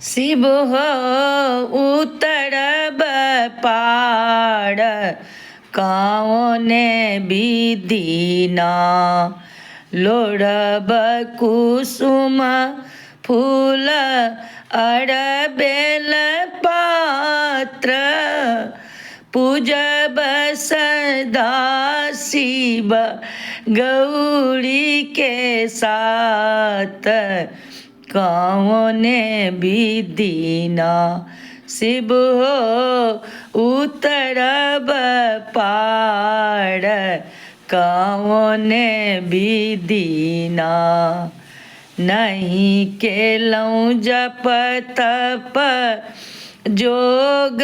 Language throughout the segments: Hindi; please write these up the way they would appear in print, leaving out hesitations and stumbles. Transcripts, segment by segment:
शिव हो उतरब पाड़ काओने विदीना लोढ़ब कुसुम फूल अरबेल पात्र पूजब सदा शिव गौरी के साथ काओने विदीना शिव हो उतरब पाड़ काओने विदीना नहीं केलऊँ जप तप जोग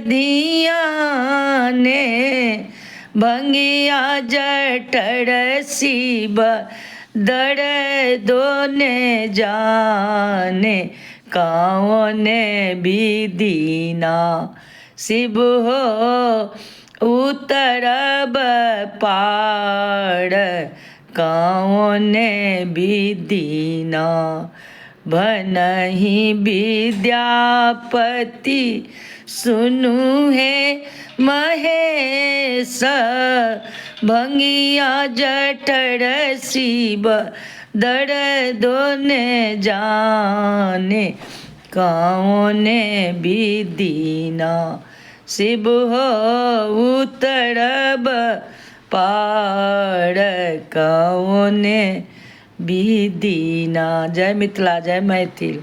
धियाने भंगिया जठर शिव दर दोने जाने काओने विदीना शिव हो उतरब पाड़ काओने विदीना भनहि विद्यापति सुनु है महेश भंगिया जठर शिव दर दोने जाने काओने विदीना शिव हो उतरब पाड़ काओने विदीना। जय मिथिला, जय मैथिल।